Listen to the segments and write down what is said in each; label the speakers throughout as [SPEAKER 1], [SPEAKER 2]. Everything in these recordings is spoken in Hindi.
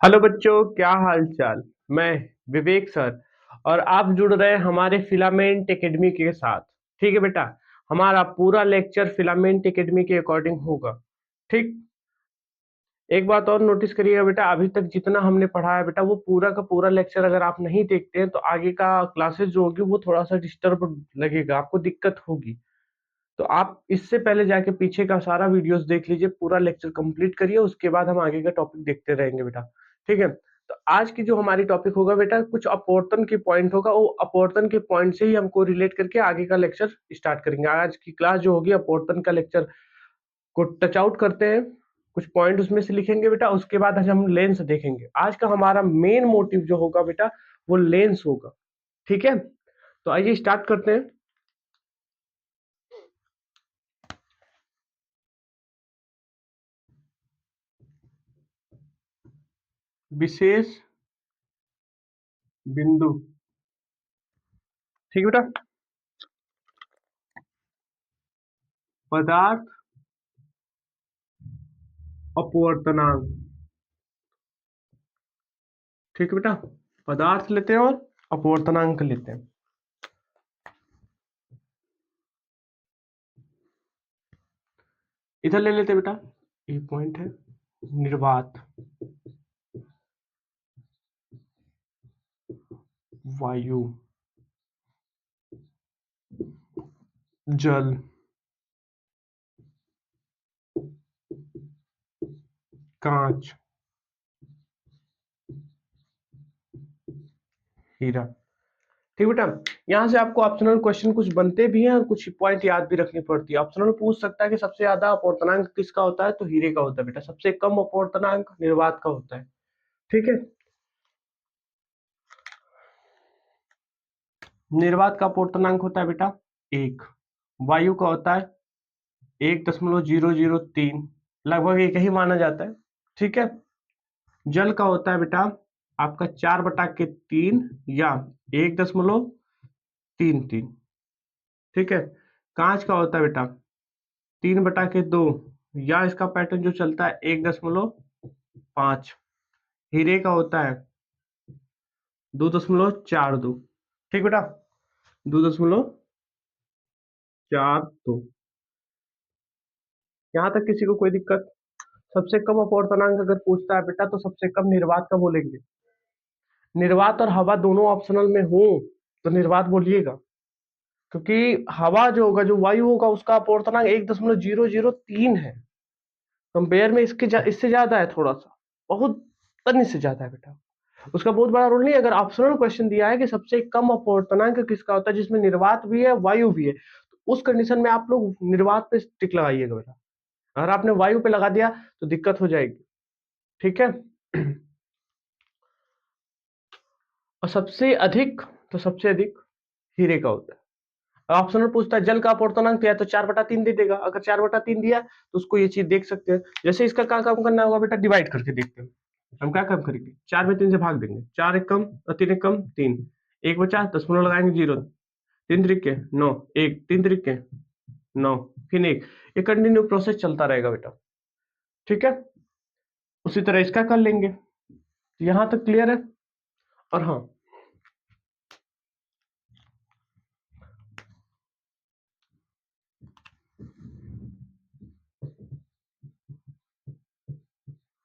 [SPEAKER 1] हेलो बच्चों, क्या हाल चाल। मैं विवेक सर और आप जुड़ रहे हैं हमारे फिलामेंट एकेडमी के साथ। ठीक है बेटा, हमारा पूरा लेक्चर फिलामेंट एकेडमी के अकॉर्डिंग होगा। ठीक। एक बात और नोटिस करिएगा बेटा, अभी तक जितना हमने पढ़ा है बेटा वो पूरा का पूरा लेक्चर अगर आप नहीं देखते हैं तो आगे का क्लासेस जो होगी वो थोड़ा सा डिस्टर्ब लगेगा, आपको दिक्कत होगी। तो आप इससे पहले जाके पीछे का सारा वीडियोस देख लीजिए, पूरा लेक्चर कंप्लीट करिए, उसके बाद हम आगे का टॉपिक देखते रहेंगे बेटा। ठीक है। तो आज की जो हमारी टॉपिक होगा बेटा, कुछ अपवर्तन के पॉइंट होगा, वो अपवर्तन के पॉइंट से ही हमको रिलेट करके आगे का लेक्चर स्टार्ट करेंगे। आज की क्लास जो होगी अपवर्तन का लेक्चर को टच आउट करते हैं, कुछ पॉइंट उसमें से लिखेंगे बेटा, उसके बाद आज हम लेंस देखेंगे। आज का हमारा मेन मोटिव जो होगा बेटा वो लेंस होगा। ठीक है, तो आइए स्टार्ट करते हैं। विशेष बिंदु। ठीक है बेटा। पदार्थ अपवर्तनांक। ठीक है बेटा, पदार्थ लेते हैं और अपवर्तनांक लेते हैं। इधर ले लेते हैं बेटा, ये पॉइंट है निर्वात, वायु, जल, कांच, हीरा। ठीक बेटा, यहाँ से आपको ऑप्शनल क्वेश्चन कुछ बनते भी हैं और कुछ पॉइंट याद भी रखनी पड़ती है। ऑप्शनल पूछ सकता है कि सबसे ज्यादा अपवर्तनांक किसका होता है, तो हीरे का होता है बेटा। सबसे कम अपवर्तनांक निर्वात का होता है। ठीक है, निर्वात का अपवर्तनांक होता है बेटा 1। वायु का होता है 1.003, लगभग एक ही माना जाता है। ठीक है। जल का होता है बेटा आपका 4/3 या 1.33। ठीक है। कांच का होता है बेटा 3/2 या इसका पैटर्न जो चलता है 1.5। हीरे का होता है 2.42। ठीक बेटा, 2.42। यहाँ तक किसी को कोई दिक्कत? सबसे कम अपवर्तनांक अगर पूछता है बेटा तो सबसे कम निर्वात का बोलेंगे। निर्वात और हवा दोनों ऑप्शनल में हो तो निर्वात बोलिएगा, क्योंकि हवा जो होगा, जो वायु होगा, उसका अपवर्तनांक 1.003 है। कंपेयर में इससे ज्यादा है, थोड़ा सा, बहुत तनी से ज्यादा है बेटा। उसका बहुत बड़ा रोल नहीं है। अगर ऑप्शनल क्वेश्चन दिया है कि सबसे कम अपवर्तनांक किसका होता है जिसमें निर्वात भी है वायु भी है, तो उस कंडीशन में आप लोग निर्वात पे टिक लगाइएगा बेटा। अगर आपने वायु पे लगा दिया तो दिक्कत हो जाएगी। ठीक है। और सबसे अधिक हीरे का होता है। ऑप्शनल पूछता है जल का अपवर्तनांक, तो या तो 4/3 दे देगा। अगर 4/3 दिया तो उसको ये चीज देख सकते हैं। जैसे इसका क्या काम करना होगा बेटा, डिवाइड करके देखते हैं। हम क्या काम करेंगे, 4 में 3 से भाग देंगे। 4 एक कम और 3 एक कम 3, एक बचा, दशमलव लगाएंगे 0। 3 त्रिके 9, एक 3 त्रिके 9, फिर एक। ये कंटिन्यू प्रोसेस चलता रहेगा बेटा। ठीक है। उसी तरह इसका कर लेंगे। यहां तक क्लियर है? और हाँ,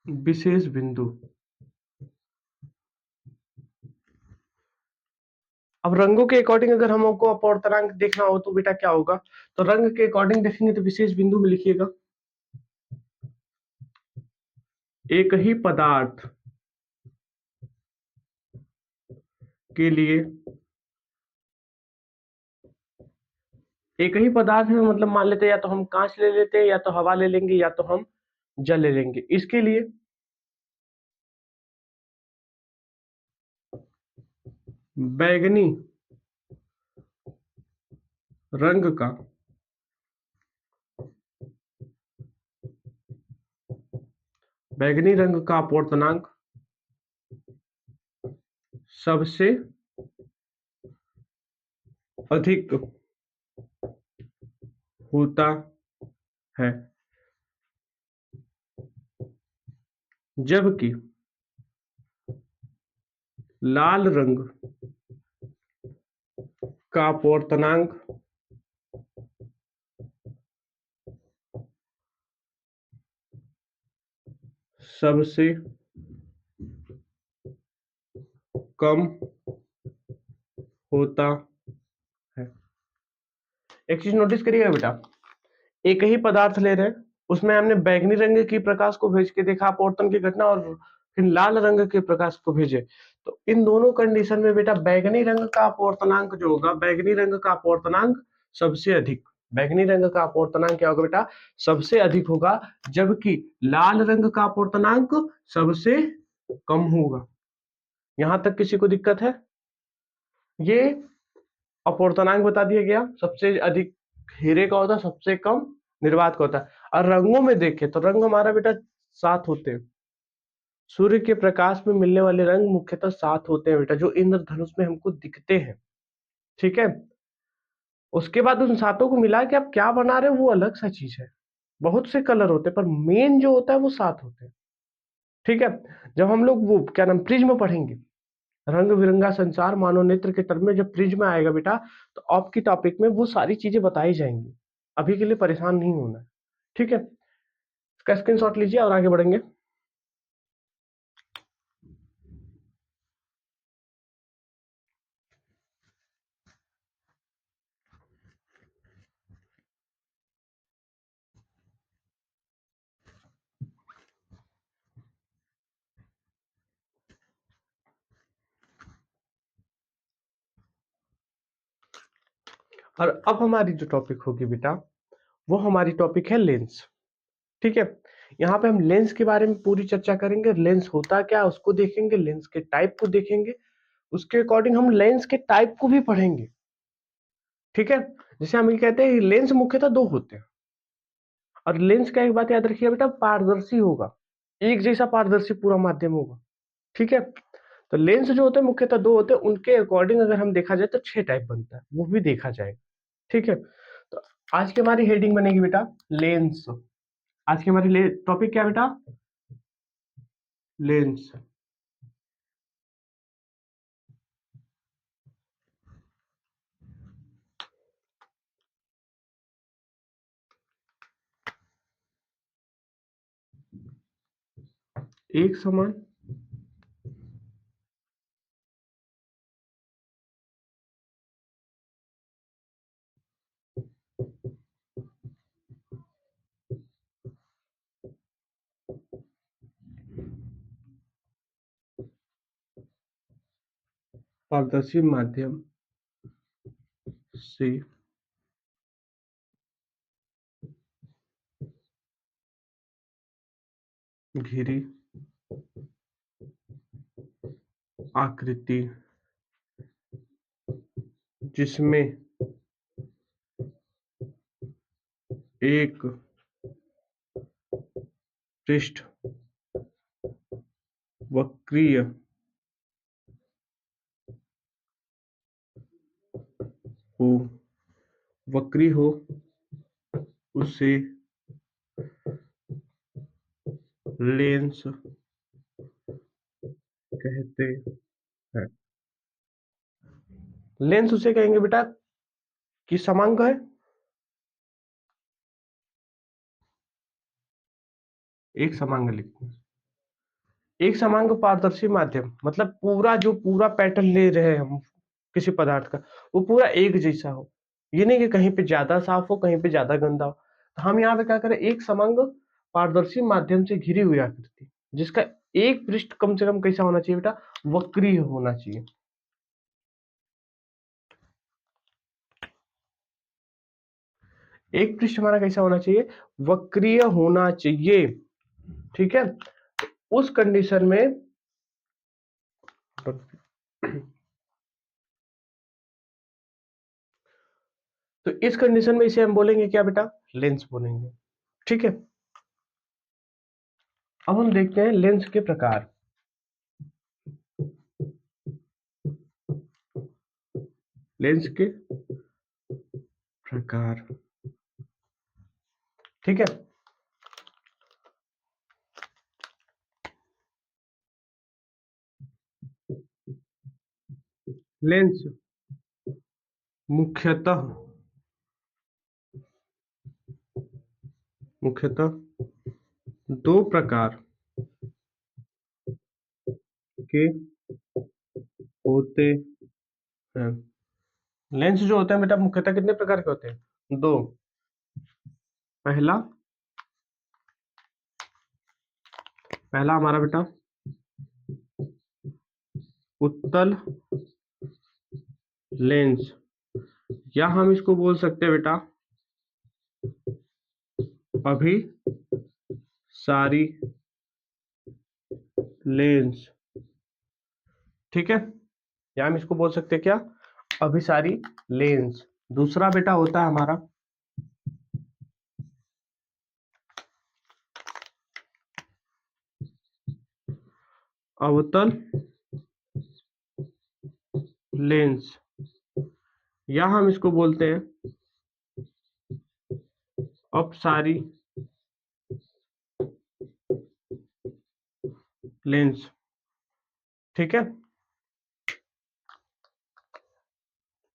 [SPEAKER 1] विशेष बिंदु। अब रंगों के अकॉर्डिंग अगर हमको अपवर्तनांक देखना हो तो बेटा क्या होगा, तो रंग के अकॉर्डिंग देखेंगे तो विशेष बिंदु में लिखिएगा एक ही पदार्थ के लिए, एक ही पदार्थ में मतलब मान लेते हैं या तो हम कांच ले लेते हैं, या तो हवा ले लेंगे, या तो हम जल ले लेंगे। इसके लिए बैगनी रंग का बैगनी रंग का अपवर्तनांक सबसे अधिक होता है, जबकि लाल रंग का अपवर्तनांक सबसे कम होता है। एक चीज नोटिस करिएगा बेटा, एक ही पदार्थ ले रहे हैं, उसमें हमने बैगनी रंग की प्रकाश को भेज के देखा अपवर्तन की घटना, और फिर लाल रंग के प्रकाश को भेजे, तो इन दोनों कंडीशन में बेटा बैगनी रंग का अपवर्तनांक जो होगा, बैगनी रंग का अपवर्तनांक सबसे अधिक, बैगनी रंग का अपवर्तनांक क्या होगा बेटा, सबसे अधिक होगा, जबकि लाल रंग का अपवर्तनांक सबसे कम होगा। यहां तक किसी को दिक्कत है? ये अपवर्तनांक बता दिया गया, सबसे अधिक हीरे का होता है, सबसे कम निर्वात का होता है। और रंगों में देखें तो रंग हमारा बेटा 7 होते हैं। सूर्य के प्रकाश में मिलने वाले रंग मुख्यतः 7 होते हैं बेटा, जो इंद्रधनुष में हमको दिखते हैं। ठीक है, उसके बाद उन सातों को मिला के आप क्या बना रहे हो वो अलग सा चीज है। बहुत से कलर होते हैं पर मेन जो होता है वो 7 होते हैं। ठीक है, जब हम लोग वो क्या नाम प्रिज्म पढ़ेंगे, रंग बिरंगा संसार मानव नेत्र के तरफ में जब प्रिज्म आएगा बेटा, तो आपकी टॉपिक में वो सारी चीजें बताई जाएंगी। अभी के लिए परेशान नहीं होना है। ठीक है, इसका स्क्रीनशॉट लीजिए और आगे बढ़ेंगे। और अब हमारी जो टॉपिक होगी बेटा, वो हमारी टॉपिक है लेंस। ठीक है, यहाँ पे हम लेंस के बारे में पूरी चर्चा करेंगे, लेंस होता क्या उसको देखेंगे, लेंस के टाइप को देखेंगे, उसके अकॉर्डिंग हम लेंस के टाइप को भी पढ़ेंगे। ठीक है, जैसे हम ये कहते हैं लेंस मुख्यतः दो होते हैं, और लेंस का एक बात याद रखिए बेटा, पारदर्शी होगा, एक जैसा पारदर्शी पूरा माध्यम होगा। ठीक है, तो लेंस जो होते हैं मुख्यतः दो होते हैं, उनके अकॉर्डिंग अगर हम देखा जाए तो 6 टाइप बनता है, वो भी देखा जाएगा। ठीक है, तो आज की हमारी हेडिंग बनेगी बेटा लेंस। आज की हमारी टॉपिक क्या बेटा, लेंस। एक समान पारदर्शी माध्यम से घिरी आकृति जिसमें एक पृष्ठ वक्रीय हो, वक्री हो, उसे लेंस कहते हैं। लेंस उसे कहेंगे बेटा कि समांग है, एक समांग लिखते हैं। एक समांग पारदर्शी माध्यम मतलब पूरा जो पूरा पैटर्न ले रहे हैं हम किसी पदार्थ का, वो पूरा एक जैसा हो, ये नहीं कि कहीं पे ज्यादा साफ हो कहीं पे ज्यादा गंदा हो। तो हम यहाँ पे क्या करें, एक समांग पारदर्शी माध्यम से घिरी हुई आकृति जिसका एक पृष्ठ कम से कम कैसा होना चाहिए बेटा, वक्रीय होना चाहिए। एक पृष्ठ हमारा कैसा होना चाहिए, वक्रीय होना चाहिए। ठीक है, उस कंडीशन में तो इस कंडीशन में इसे हम बोलेंगे क्या बेटा, लेंस बोलेंगे। ठीक है, अब हम देखते हैं लेंस के प्रकार। लेंस के प्रकार, ठीक है, लेंस मुख्यतः मुख्यतः दो प्रकार के होते हैं। लेंस जो होते हैं बेटा मुख्यतः कितने प्रकार के होते हैं? दो। पहला पहला हमारा बेटा उत्तल लेंस, या हम इसको बोल सकते हैं बेटा अभिसारी लेंस। ठीक है, या हम इसको बोल सकते हैं क्या? अभिसारी लेंस। दूसरा बेटा होता है हमारा अवतल लेंस, या हम इसको बोलते हैं अपसारी लेंस। ठीक है,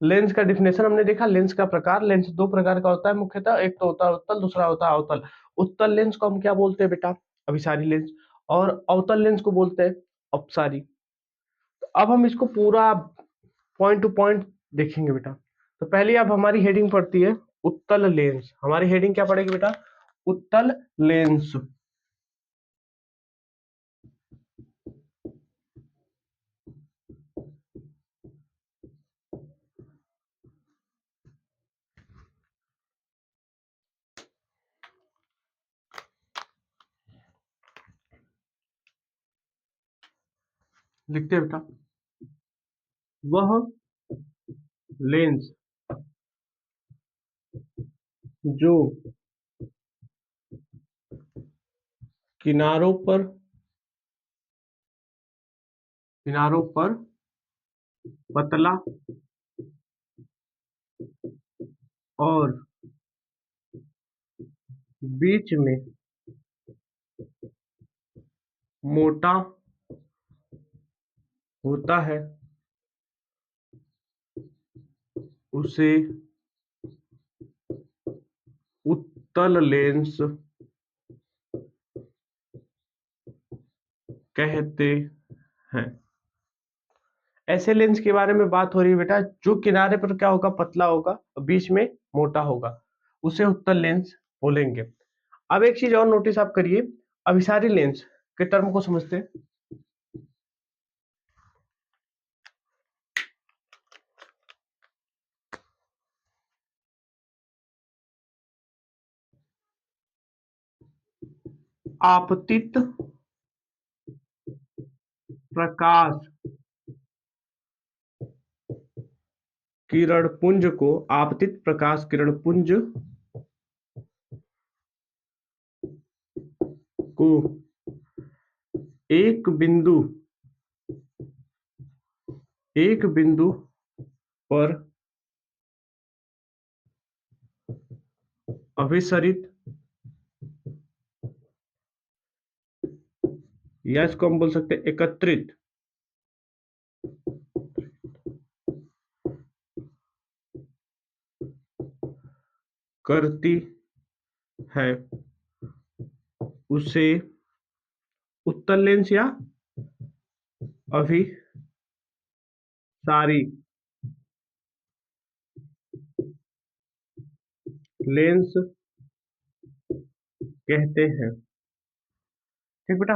[SPEAKER 1] लेंस का डिफिनेशन हमने देखा। लेंस का प्रकार, लेंस दो प्रकार का होता है मुख्यतः, एक तो होता है उत्तल, दूसरा होता है अवतल। उत्तल लेंस को हम क्या बोलते हैं बेटा? अभिसारी लेंस। और अवतल लेंस को बोलते हैं अपसारी। तो अब हम इसको पूरा पॉइंट टू पॉइंट देखेंगे बेटा। तो पहले अब हमारी हेडिंग पड़ती है उत्तल लेंस। हमारी हेडिंग क्या पड़ेगी बेटा? उत्तल लेंस। लिखते हैं बेटा, वह लेंस जो किनारों पर किनारों पर पतला और बीच में मोटा होता है, उसे उत्तल लेंस कहते हैं। ऐसे लेंस के बारे में बात हो रही है बेटा जो किनारे पर क्या होगा? पतला होगा और बीच में मोटा होगा, उसे उत्तल लेंस बोलेंगे। अब एक चीज और नोटिस आप करिए, अभिसारी लेंस के टर्म को समझते हैं। आपतित प्रकाश किरण पुंज को, आपतित प्रकाश किरण पुंज को एक बिंदु एक बिंदु पर अभिसरित, या इसको हम बोल सकते हैं एकत्रित करती है, उसे उत्तल लेंस या अभिसारी लेंस कहते हैं। ठीक बेटा,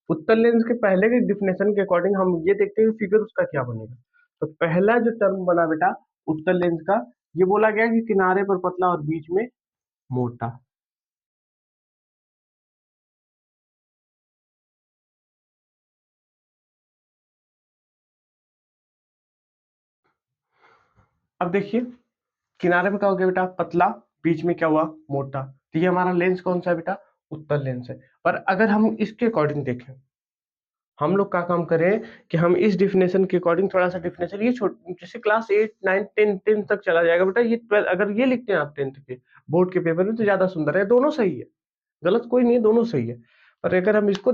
[SPEAKER 1] उत्तल लेंस के पहले के डिफिनेशन के अकॉर्डिंग हम ये देखते हैं फिगर उसका क्या बनेगा। तो पहला जो टर्म बना बेटा उत्तल लेंस का, ये बोला गया कि किनारे पर पतला और बीच में मोटा। अब देखिए, किनारे पे क्या हो गया बेटा? पतला, बीच में क्या हुआ? मोटा। तो ये हमारा लेंस कौन सा है बेटा? उत्तल लेंस है। पर अगर हम इसके अकॉर्डिंग देखें, हम लोग क्या काम करें कि हम इस डिफिनेशन के अकॉर्डिंग थोड़ा सा डिफिनेशन, ये जैसे क्लास 8 9 10 10 तक चला जाएगा बेटा। ये 12 अगर ये लिखते हैं आप 10th के बोर्ड के पेपर में तो ज्यादा सुंदर है। दोनों सही है, गलत कोई नहीं है, दोनों सही है। और अगर हम इसको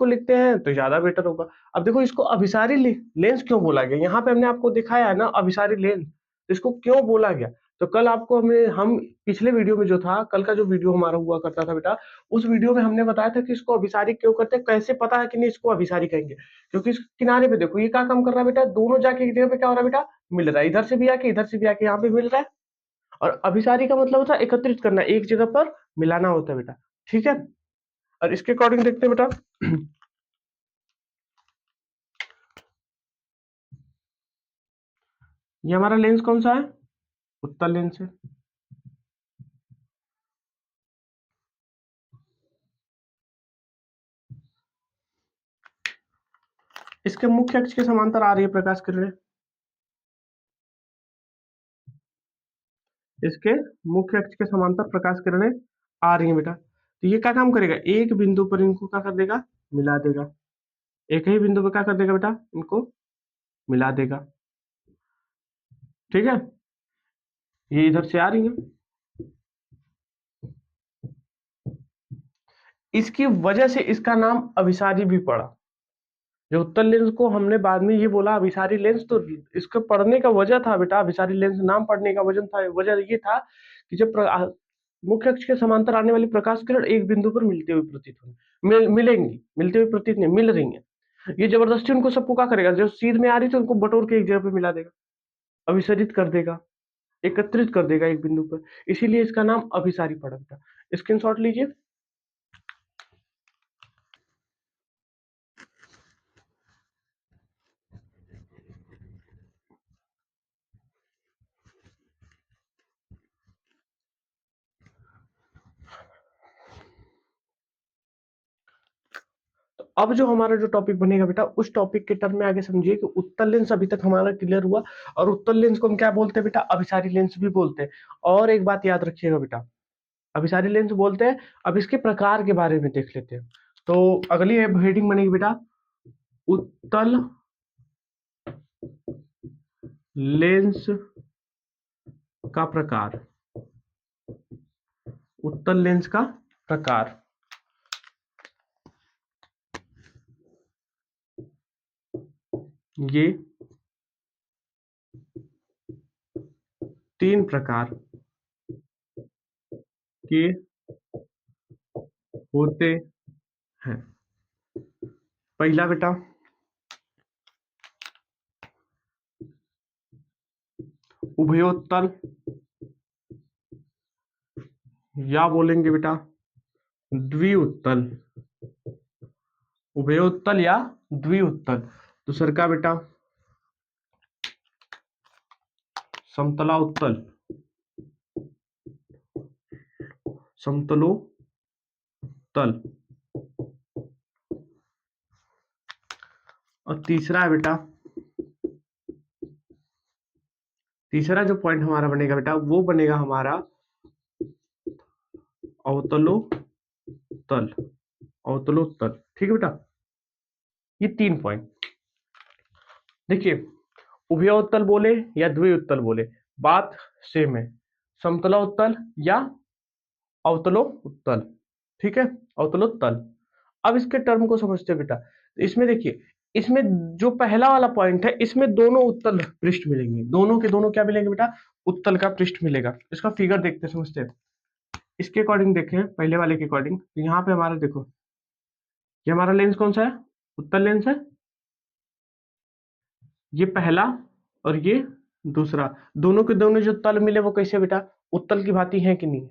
[SPEAKER 1] लिखते हैं तो ज्यादा बेटर होगा। अब देखो इसको अभिसारी लेंस क्यों बोला गया, यहाँ पे हमने आपको दिखाया है ना अभिसारी लेंस, तो इसको क्यों बोला गया। तो कल आपको हम पिछले वीडियो में जो था, कल का जो वीडियो हमारा हुआ करता था बेटा, उस वीडियो में हमने बताया था कि इसको अभिसारी क्यों करते हैं, कैसे पता है कि नहीं इसको अभिसारी कहेंगे। क्योंकि इस किनारे पे देखो ये क्या काम कर रहा है बेटा, दोनों जाके एक जगह पे क्या हो रहा है बेटा, मिल रहा है, इधर से भी आके इधर से भी आके यहाँ पे मिल रहा है। और अभिसारी का मतलब होता है एकत्रित करना, एक जगह पर मिलाना होता है बेटा, ठीक है। और इसके अकॉर्डिंग देखते हैं बेटा, ये हमारा लेंस कौन सा है, उत्तल लेंस है। इसके मुख्य अक्ष के समांतर आ रही है प्रकाश किरणें, इसके मुख्य अक्ष के समांतर प्रकाश किरणें आ रही है बेटा। तो ये क्या काम करेगा, एक बिंदु पर इनको क्या कर देगा, मिला देगा। एक ही बिंदु पर क्या कर देगा बेटा, इनको मिला देगा, ठीक है। ये इधर से आ रही है, इसकी वजह से इसका नाम अभिसारी भी पड़ा। जो उत्तल लेंस को हमने बाद में ये बोला अभिसारी लेंस, तो इसके पढ़ने का वजह था बेटा, अभिसारी लेंस नाम पढ़ने का वजह ये था कि जब मुख्य अक्ष के समांतर आने वाली प्रकाश किरण एक बिंदु पर मिलते हुए प्रतीत होंगे, मिलेंगी, मिलते हुए प्रतीत नहीं, मिल रही है। ये जबरदस्ती उनको सबको क्या करेगा, जो सीध में आ रही थी उनको बटोर के एक जगह पे मिला देगा, अभिसरित कर देगा, एकत्रित कर देगा एक बिंदु पर, इसीलिए इसका नाम अभिसारी पड़ा बेटा। स्क्रीनशॉट लीजिए। अब जो हमारा जो टॉपिक बनेगा बेटा, उस टॉपिक के टर्म में आगे समझिए कि उत्तल लेंस अभी तक हमारा क्लियर हुआ, और उत्तल लेंस को हम क्या बोलते हैं बेटा, अभिसारी लेंस भी बोलते हैं। और एक बात याद रखिएगा बेटा, अभिसारी लेंस बोलते हैं। अब इसके प्रकार के बारे में देख लेते हैं। तो अगली हेडिंग बनेगी बेटा, उत्तल लेंस का प्रकार, उत्तल लेंस का प्रकार। ये तीन प्रकार के होते हैं। पहला बेटा उभयोत्तल, या बोलेंगे बेटा द्विउत्तल, उभयोत्तल या द्विउत्तल। दूसर का बेटा समतला उत्तल, समतलोत्तल। और तीसरा है बेटा, तीसरा जो पॉइंट हमारा बनेगा बेटा, वो बनेगा हमारा अवतलोत्तल, अवतलोत्तल, ठीक है बेटा। ये तीन पॉइंट देखिए, उभयोत्तल बोले या द्विउत्तल बोले, बात सेम है, समतलोत्तल या अवतलोत्तल, ठीक है, अवतलोत्तल। अब इसके टर्म को समझते हैं बेटा। इसमें देखिए, इसमें जो पहला वाला पॉइंट है, इसमें दोनों उत्तल पृष्ठ मिलेंगे, दोनों के दोनों क्या मिलेंगे बेटा, उत्तल का पृष्ठ मिलेगा। इसका फिगर देखते हैं, समझते हैं। इसके अकॉर्डिंग देखें, पहले वाले के अकॉर्डिंग, तो यहाँ पे हमारा देखो, ये हमारा लेंस कौन सा है, उत्तल लेंस है, ये पहला और ये दूसरा। दोनों के दोनों जो तल मिले वो कैसे बेटा, उत्तल की भांति है कि नहीं है,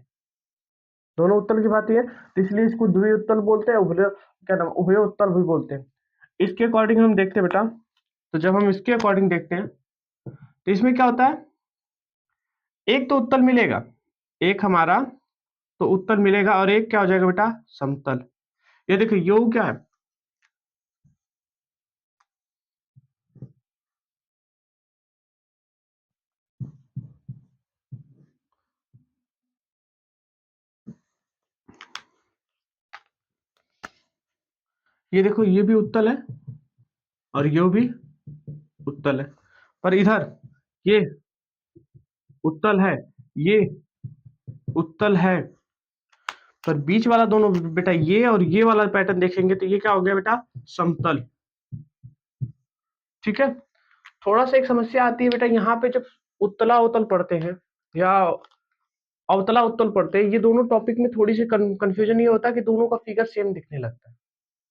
[SPEAKER 1] दोनों उत्तल की भांति है, तो इसलिए इसको द्विउत्तल बोलते हैं, उभय क्या नाम, उभय उत्तल भी बोलते हैं। इसके अकॉर्डिंग हम देखते हैं बेटा, तो जब हम इसके अकॉर्डिंग देखते हैं, तो इसमें क्या होता है, एक तो उत्तल मिलेगा, एक हमारा तो उत्तल मिलेगा, और एक क्या हो जाएगा बेटा, समतल। ये देखिए योग क्या है, ये देखो ये भी उत्तल है और ये भी उत्तल है, पर इधर ये उत्तल है, ये उत्तल है, पर बीच वाला दोनों बेटा ये और ये वाला पैटर्न देखेंगे तो ये क्या हो गया बेटा, समतल। ठीक है। थोड़ा सा एक समस्या आती है बेटा यहाँ पे, जब उत्तला अवतल पढ़ते हैं या अवतला उत्तल पढ़ते हैं, ये दोनों टॉपिक में थोड़ी सी कंफ्यूजन ये होता है कि दोनों का फिगर सेम दिखने लगता है।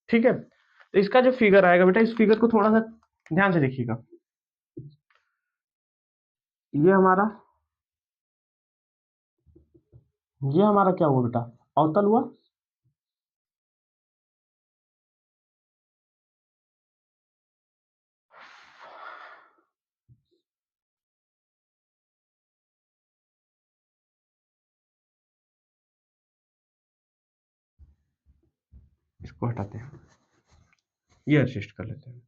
[SPEAKER 1] ठीक है। तो इसका जो फिगर आएगा बेटा, इस फिगर को थोड़ा सा ध्यान से देखिएगा। ये हमारा क्या हुआ बेटा, अवतल हुआ। इसको हटाते हैं, ये एडजस्ट कर लेते हैं।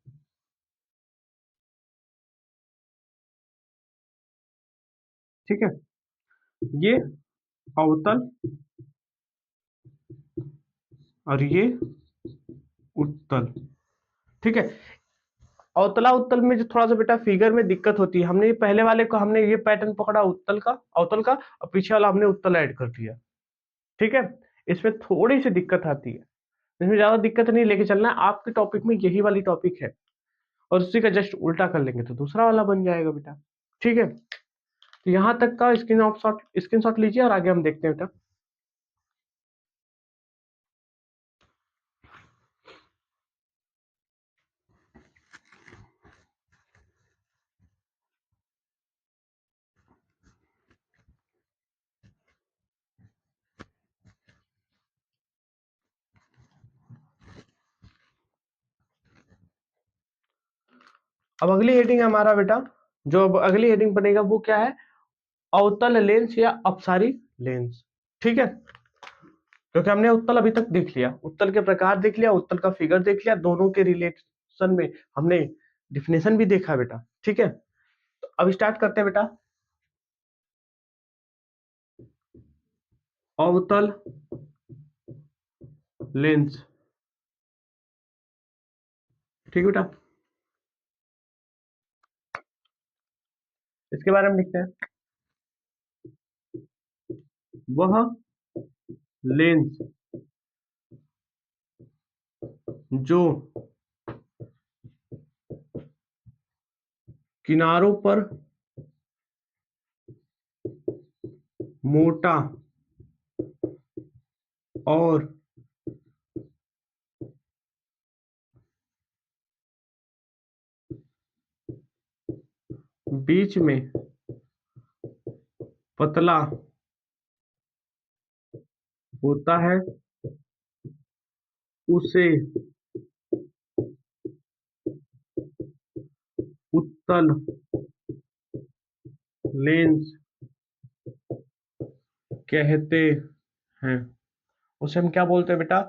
[SPEAKER 1] ठीक है। ये अवतल और ये उत्तल। ठीक है। अवतला उत्तल में जो थोड़ा सा बेटा फिगर में दिक्कत होती है, हमने ये पहले वाले को हमने ये पैटर्न पकड़ा उत्तल का, अवतल का, और पीछे वाला हमने उत्तल ऐड कर दिया। ठीक है। इसमें थोड़ी सी दिक्कत आती है, इसमें ज्यादा दिक्कत नहीं लेके चलना है, आपके टॉपिक में यही वाली टॉपिक है, और उसी का जस्ट उल्टा कर लेंगे तो दूसरा वाला बन जाएगा बेटा। ठीक है। तो यहाँ तक का स्क्रीन शॉट लीजिए और आगे हम देखते हैं बेटा। अब अगली हेडिंग हमारा बेटा, जो अब अगली हेडिंग बनेगा वो क्या है, अवतल लेंस या अपसारी लेंस। ठीक है। क्योंकि हमने उत्तल अभी तक देख लिया, उत्तल के प्रकार देख लिया, उत्तल का फिगर देख लिया, दोनों के रिलेशन में हमने डिफिनेशन भी देखा बेटा। ठीक है। तो अब स्टार्ट करते हैं बेटा। अवतल लेंस। ठीक है बेटा। इसके बारे में लिखते हैं, वह लेंस जो किनारों पर मोटा और बीच में पतला होता है, उसे उत्तल लेंस कहते हैं। उसे हम क्या बोलते हैं बेटा,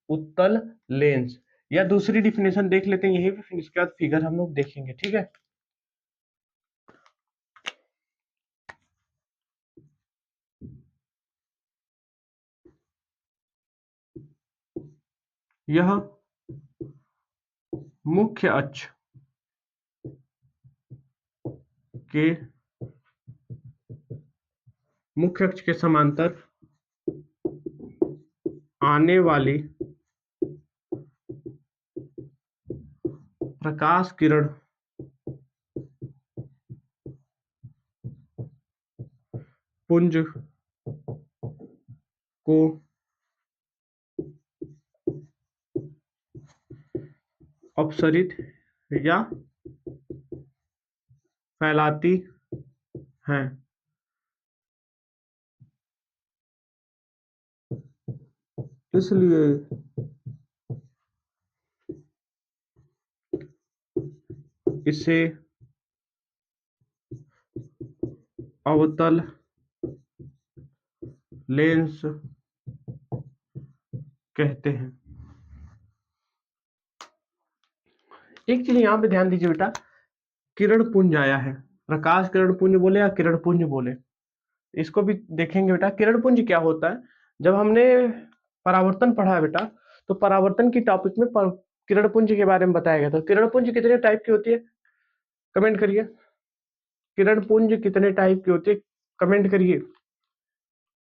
[SPEAKER 1] उत्तल लेंस। या दूसरी डिफिनेशन देख लेते हैं यही पे, फिर इसके बाद फिगर हम लोग देखेंगे। ठीक है। यह मुख्य अक्ष के मुख्य अक्ष के समांतर आने वाली प्रकाश किरण पुंज को अपसरित या फैलाती हैं। इसलिए इसे अवतल लेंस कहते हैं। एक चीज यहाँ पे ध्यान दीजिए बेटा, किरण पुंज आया है, प्रकाश किरण पुंज बोले या किरण पुंज बोले, इसको भी देखेंगे बेटा। किरण पुंज क्या होता है, जब हमने परावर्तन पढ़ा है बेटा, तो परावर्तन की टॉपिक में किरण पुंज के बारे में बताया गया था। किरण पुंज कितने टाइप की होती है, कमेंट करिए। किरण पुंज कितने टाइप की होती है, कमेंट करिए,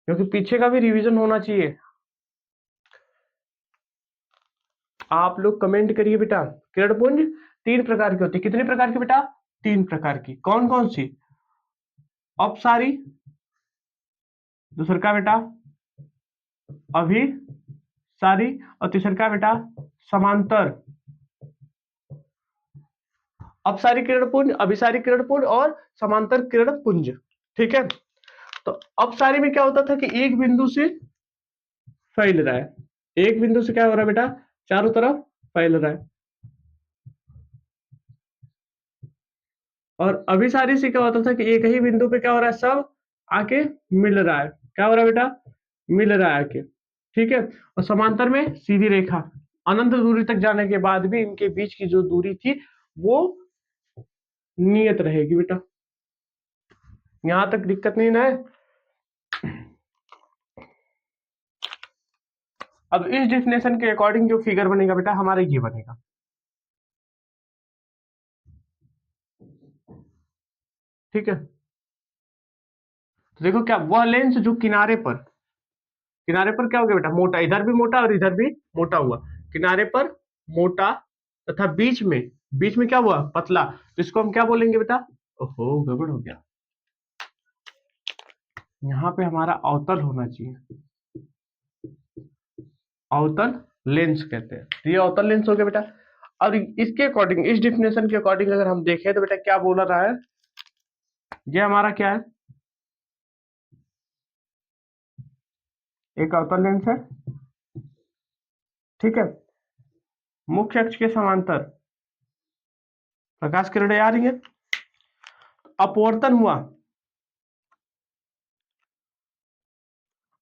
[SPEAKER 1] क्योंकि पीछे का भी रिवीजन होना चाहिए। आप लोग कमेंट करिए बेटा। किरणपुंज 3 प्रकार की होती है। कितने प्रकार की बेटा? 3 प्रकार की। कौन कौन सी? अपसारी, दूसर का बेटा अभिसारी, और तीसर का बेटा समांतर। अपसारी किरणपुंज, अभिसारी किरणपुंज और समांतर किरणपुंज। ठीक है। तो अपसारी में क्या होता था कि एक बिंदु से फैल रहा है। एक बिंदु से क्या हो रहा है बेटा? चारों तरफ फैल रहा है। और अभिसारी से क्या होता था कि एक ही बिंदु पे क्या हो रहा है? सब आके मिल रहा है। क्या हो रहा है बेटा? मिल रहा है आके। ठीक है। और समांतर में सीधी रेखा अनंत दूरी तक जाने के बाद भी इनके बीच की जो दूरी थी वो नियत रहेगी बेटा। यहां तक दिक्कत नहीं ना है? अब इस डेफिनेशन के अकॉर्डिंग जो फिगर बनेगा बेटा हमारा ये बनेगा। ठीक है। तो देखो क्या वह लेंस जो किनारे पर क्या हो गया बेटा? मोटा, इधर भी मोटा और इधर भी मोटा हुआ। किनारे पर मोटा तथा बीच में क्या हुआ? पतला। तो इसको हम क्या बोलेंगे बेटा? ओहो गड़बड़ हो गया। यहाँ पे हमारा अवतल होना चाहिए। अवतल लेंस कहते हैं। तो ये अवतल लेंस हो गया बेटा। और इसके अकॉर्डिंग, इस डिफिनेशन के अकॉर्डिंग अगर हम देखें तो बेटा क्या बोला रहा है? ये हमारा क्या है? एक अवतल लेंस है। ठीक है। मुख्य अक्ष के समांतर प्रकाश किरणें आ रही है। अपवर्तन हुआ।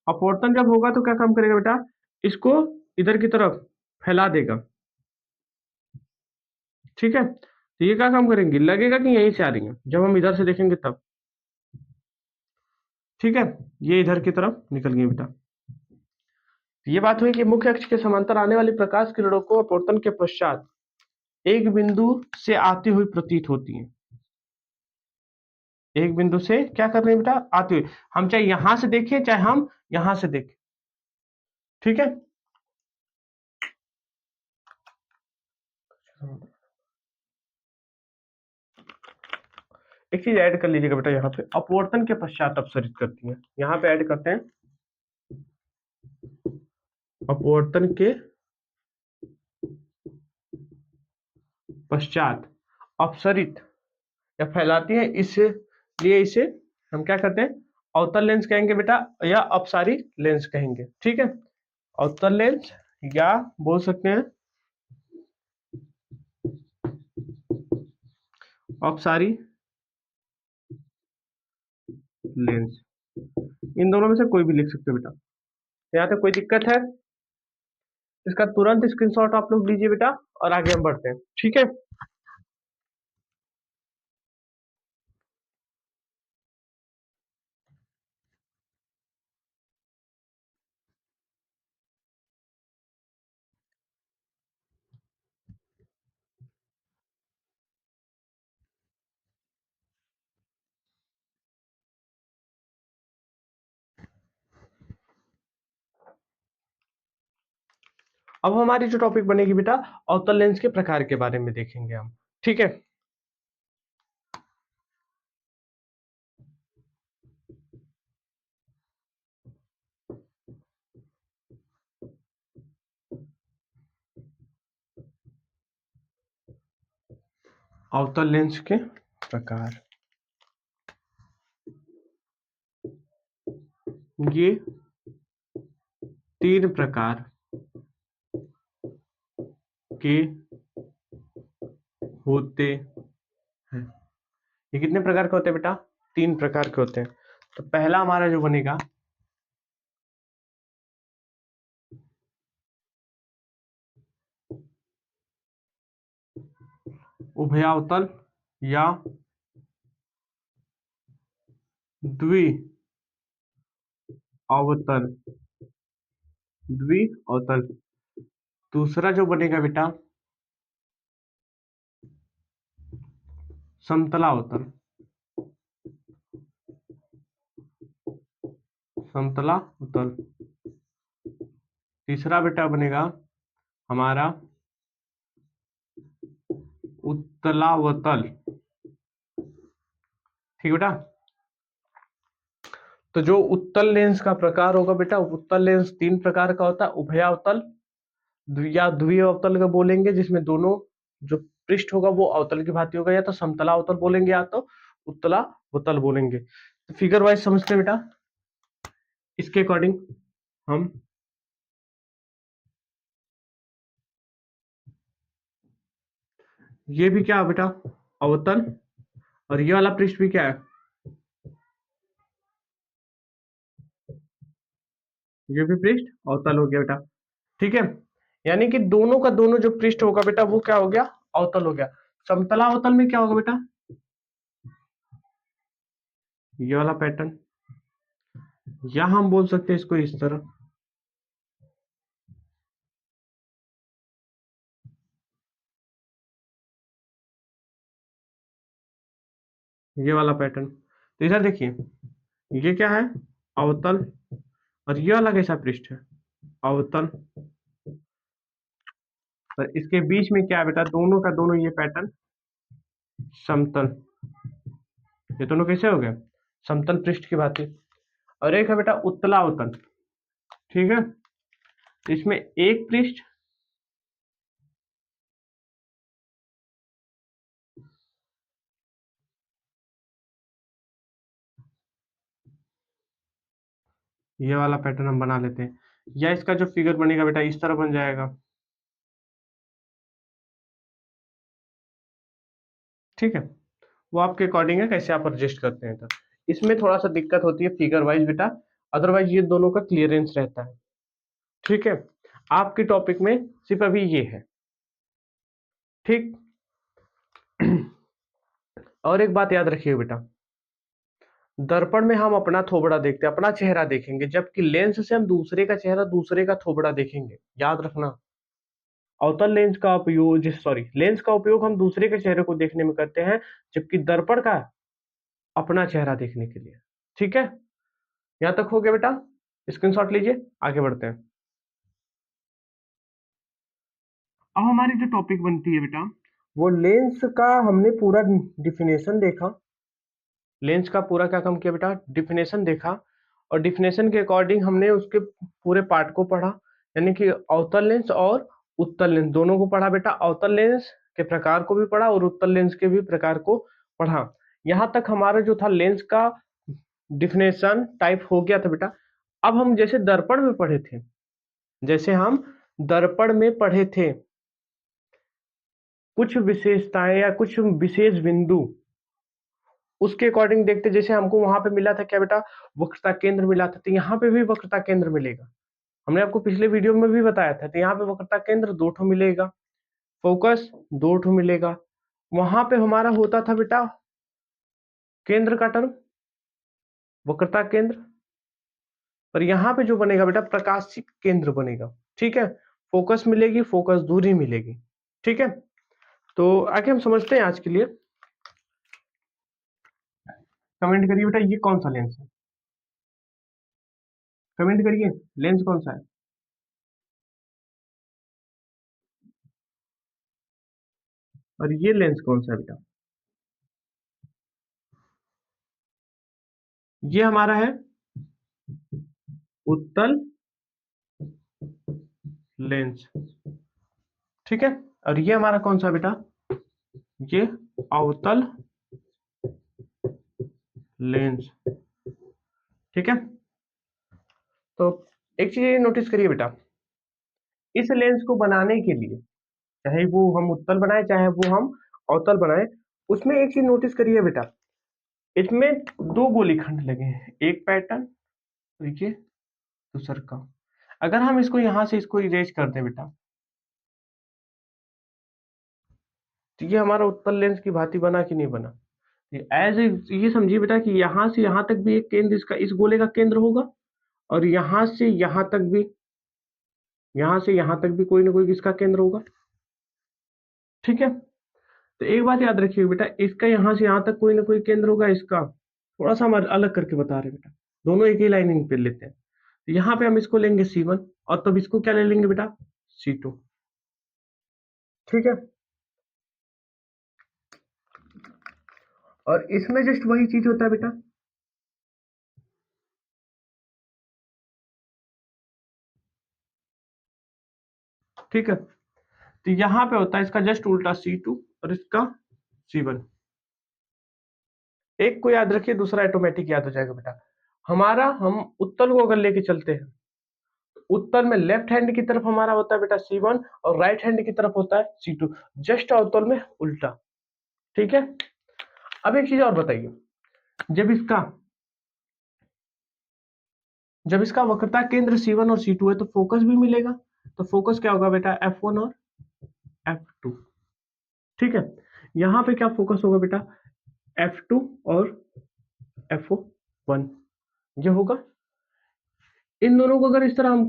[SPEAKER 1] अपवर्तन जब होगा तो क्या काम करेगा बेटा? इसको इधर की तरफ फैला देगा। ठीक है। तो ये क्या काम करेंगे? लगेगा कि यहीं से आ रही है, जब हम इधर से देखेंगे तब। ठीक है। ये इधर की तरफ निकल गई बेटा। ये बात हुई कि मुख्य अक्ष के समांतर आने वाली प्रकाश किरणों को अपवर्तन के पश्चात एक बिंदु से आती हुई प्रतीत होती है। एक बिंदु से क्या कर रहे हैं बेटा? आती हुई। हम चाहे यहां से देखें चाहे हम यहां से देखें। ठीक है। एक चीज ऐड कर लीजिएगा बेटा, यहाँ पे अपवर्तन के पश्चात अपसरित करती है। यहाँ पे ऐड करते हैं अपवर्तन के पश्चात अपसरित या फैलाती है, इसलिए इसे हम क्या करते हैं? अवतल लेंस कहेंगे बेटा, या अपसारी लेंस कहेंगे। ठीक है। अवतल लेंस या बोल सकते हैं अपसारी लेंस। इन दोनों में से कोई भी लिख सकते हो बेटा। यहाँ तक कोई दिक्कत है? इसका तुरंत स्क्रीनशॉट आप लोग लीजिए बेटा और आगे हम बढ़ते हैं। ठीक है। अब हमारी जो टॉपिक बनेगी बेटा, अवतल लेंस के प्रकार के बारे में देखेंगे हम। ठीक है। अवतल लेंस के प्रकार, ये 3 प्रकार के होते हैं। ये कितने प्रकार के होते हैं बेटा? 3 प्रकार के होते हैं। तो पहला हमारा जो बनेगा उभयावतल या द्वि अवतल। द्वि अवतल। दूसरा जो बनेगा बेटा समतलावतल। समतलावतल। तीसरा बेटा बनेगा हमारा उत्तलावतल। ठीक है बेटा। तो जो उत्तल लेंस का प्रकार होगा बेटा, उत्तल लेंस तीन प्रकार का होता है। उभयावतल या द्विअवतल का बोलेंगे, जिसमें दोनों जो पृष्ठ होगा वो अवतल की भांति होगा, या तो समतला अवतल बोलेंगे या तो उत्तला अवतल बोलेंगे। तो फिगर वाइज समझते हैं बेटा। इसके अकॉर्डिंग हम ये भी क्या है बेटा, अवतल, और ये वाला पृष्ठ भी क्या है, ये भी पृष्ठ अवतल हो गया बेटा। ठीक है, यानी कि दोनों का दोनों जो पृष्ठ होगा बेटा वो क्या हो गया, अवतल हो गया। समतला अवतल में क्या होगा बेटा, ये वाला पैटर्न, या हम बोल सकते हैं इसको इस तरह, ये वाला पैटर्न। तो इधर देखिए, ये क्या है, अवतल, और ये वाला कैसा पृष्ठ है, अवतल। और इसके बीच में क्या है बेटा, दोनों का दोनों ये पैटर्न समतल। ये दोनों कैसे हो गए, समतल पृष्ठ की भांति। और एक है बेटा उत्तलावतल। ठीक है, इसमें एक पृष्ठ, ये वाला पैटर्न हम बना लेते हैं, या इसका जो फिगर बनेगा बेटा इस तरह बन जाएगा। ठीक है, वो आपके अकॉर्डिंग है, कैसे आप एडजस्ट करते हैं। तो इसमें थोड़ा सा दिक्कत होती है फिगर वाइज बेटा, अदरवाइज ये दोनों का क्लियरेंस रहता है। ठीक है, आपके टॉपिक में सिर्फ अभी ये है। ठीक। और एक बात याद रखिए बेटा, दर्पण में हम अपना थोबड़ा देखते हैं, अपना चेहरा देखेंगे, जबकि लेंस से हम दूसरे का चेहरा, दूसरे का थोबड़ा देखेंगे। याद रखना, अवतल लेंस का उपयोग, सॉरी, लेंस का उपयोग हम दूसरे के चेहरे को देखने में करते हैं, जबकि दर्पण का अपना चेहरा देखने के लिए। ठीक है, यहां तक हो गया बेटा, स्क्रीनशॉट लीजिए, आगे बढ़ते हैं। अब हमारी जो टॉपिक बनती है बेटा, वो लेंस का हमने पूरा डिफिनेशन देखा। लेंस का पूरा क्या काम किया बेटा, डिफिनेशन देखा, और डिफिनेशन के अकॉर्डिंग हमने उसके पूरे पार्ट को पढ़ा, यानी कि अवतल लेंस और उत्तल लेंस दोनों को पढ़ा बेटा। अवतल लेंस के प्रकार को भी पढ़ा और उत्तल लेंस के भी प्रकार को पढ़ा। यहाँ तक हमारा जो था लेंस का डिफिनेशन टाइप हो गया था बेटा। अब हम जैसे दर्पण में पढ़े थे, जैसे हम दर्पण में पढ़े थे, कुछ विशेषताएं या कुछ विशेष बिंदु उसके अकॉर्डिंग देखते। जैसे हमको वहां पे मिला था क्या बेटा, वक्रता केंद्र मिला था, तो यहाँ पे भी वक्रता केंद्र मिलेगा। हमने आपको पिछले वीडियो में भी बताया था, तो यहाँ पे वक्रता केंद्र दो ठो मिलेगा, फोकस दो ठो मिलेगा। वहां पे हमारा होता था बेटा केंद्र का टर्म, वक्रता केंद्र, और यहाँ पे जो बनेगा बेटा प्रकाशिक केंद्र बनेगा। ठीक है, फोकस मिलेगी, फोकस दूरी मिलेगी। ठीक है, तो आगे हम समझते हैं आज के लिए। कमेंट करिए बेटा ये कौन सा लेंस है, कमेंट करिए लेंस कौन सा है। और ये लेंस कौन सा है बेटा, ये हमारा है उत्तल लेंस। ठीक है, और ये हमारा कौन सा बेटा, ये अवतल लेंस। ठीक है, तो एक चीज नोटिस करिए बेटा, इस लेंस को बनाने के लिए, चाहे वो हम उत्तल बनाए चाहे वो हम अवतल बनाए, उसमें एक चीज नोटिस करिए बेटा, इसमें दो गोली खंड लगे हैं, एक पैटर्न, देखिए, दूसर का। अगर हम इसको यहां से इसको इरेज कर दें बेटा, तो ये हमारा उत्तल लेंस की भांति बना कि नहीं बना। एज ये समझिए बेटा कि यहां से यहां तक भी एक केंद्र इसका, इस गोले का केंद्र होगा, और यहां से यहां तक भी, यहां से यहां तक भी कोई ना कोई किसका केंद्र होगा। ठीक है, तो एक बात याद रखिए बेटा, इसका यहां से यहां तक कोई ना कोई केंद्र होगा, इसका थोड़ा सा हम अलग करके बता रहे हैं बेटा, दोनों एक ही लाइनिंग पे लेते हैं। तो यहाँ पे हम इसको लेंगे C1, और तब इसको क्या ले लेंगे बेटा, C2। ठीक है, और इसमें जस्ट वही चीज होता है बेटा, ठीक है। तो यहाँ पे होता है इसका जस्ट उल्टा C2 और इसका C1। एक को याद रखिए, दूसरा ऑटोमेटिक याद हो जाएगा बेटा। हमारा हम उत्तल को अगर लेके चलते हैं, उत्तल में लेफ्ट हैंड की तरफ हमारा होता है बेटा C1 और राइट हैंड की तरफ होता है C2, जस्ट अवतल में उल्टा, ठीक है। अब एक चीज और बताइए, जब इसका जब इसका वक्रता केंद्र C1 और C2 है तो फोकस भी मिलेगा। तो फोकस क्या होगा बेटा, F1 और F2, ठीक है। यहां पे क्या फोकस होगा बेटा, F2 और FO1, ये होगा। इन दोनों को अगर इस तरह हम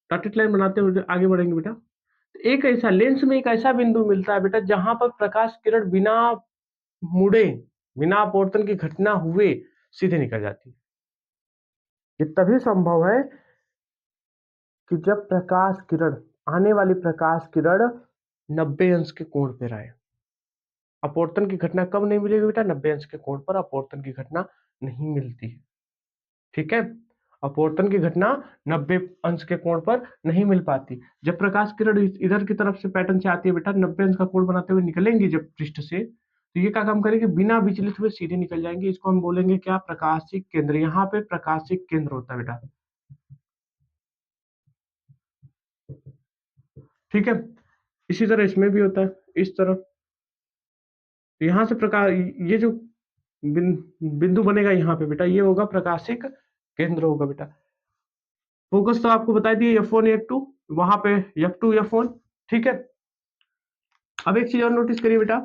[SPEAKER 1] डॉटेड लाइन बनाते हुए आगे बढ़ेंगे बेटा, तो एक ऐसा लेंस में एक ऐसा बिंदु मिलता है बेटा जहां पर प्रकाश किरण बिना मुड़े, बिना अपवर्तन की घटना हुए सीधे निकल जाती है। ये तभी संभव है कि जब प्रकाश किरण, आने वाली प्रकाश किरण 90 अंश के कोण पर आए। अपवर्तन की घटना कब नहीं मिलेगी बेटा, 90 अंश के कोण पर अपवर्तन की घटना नहीं मिलती है, ठीक है। अपवर्तन की घटना 90 अंश के कोण पर नहीं मिल पाती। जब प्रकाश किरण इधर की तरफ से पैटर्न से आती है बेटा, 90 अंश का कोण बनाते हुए निकलेंगी जब पृष्ठ से, तो ये क्या काम करेंगे, बिना विचलित हुए सीधे निकल जाएंगे। इसको हम बोलेंगे क्या, प्रकाशिक केंद्र। यहाँ पे प्रकाशिक केंद्र होता है बेटा, ठीक है। इसी तरह इसमें भी होता है इस तरफ। तो यहाँ से प्रकाश, ये जो बिंदु बनेगा यहाँ पे बेटा, ये होगा प्रकाशिक केंद्र होगा बेटा। फोकस तो आपको बता दिए F1 F2, वहां पे F2 F1, ठीक है। अब एक चीज और नोटिस करिए बेटा,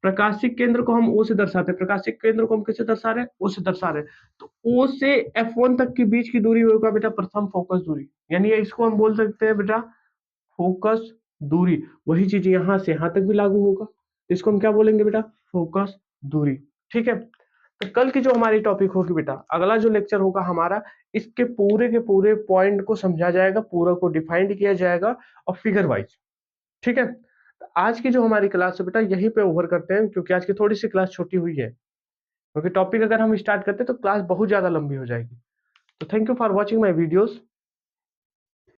[SPEAKER 1] प्रकाशिक केंद्र को हम O से दर्शाते हैं। प्रकाशिक केंद्र को हम कैसे दर्शा रहे हैं, O से दर्शा रहे हैं। तो O से F1 तक के बीच की दूरी होगा बेटा प्रथम फोकस दूरी, यानी इसको हम बोल सकते हैं बेटा फोकस दूरी। वही चीज यहाँ से यहाँ तक भी लागू होगा, इसको हम क्या बोलेंगे बेटा, फोकस दूरी, ठीक है। तो कल की जो हमारी टॉपिक होगी बेटा, अगला जो लेक्चर होगा हमारा, इसके पूरे के पूरे पॉइंट को समझा जाएगा, पूरा को डिफाइंड किया जाएगा और फिगर वाइज, ठीक है। तो आज की जो हमारी क्लास है बेटा यहीं पे ओवर करते हैं, क्योंकि आज की थोड़ी सी क्लास छोटी हुई है, क्योंकि टॉपिक अगर हम स्टार्ट करते हैं तो क्लास बहुत ज्यादा लंबी हो जाएगी। तो thank you for watching my videos.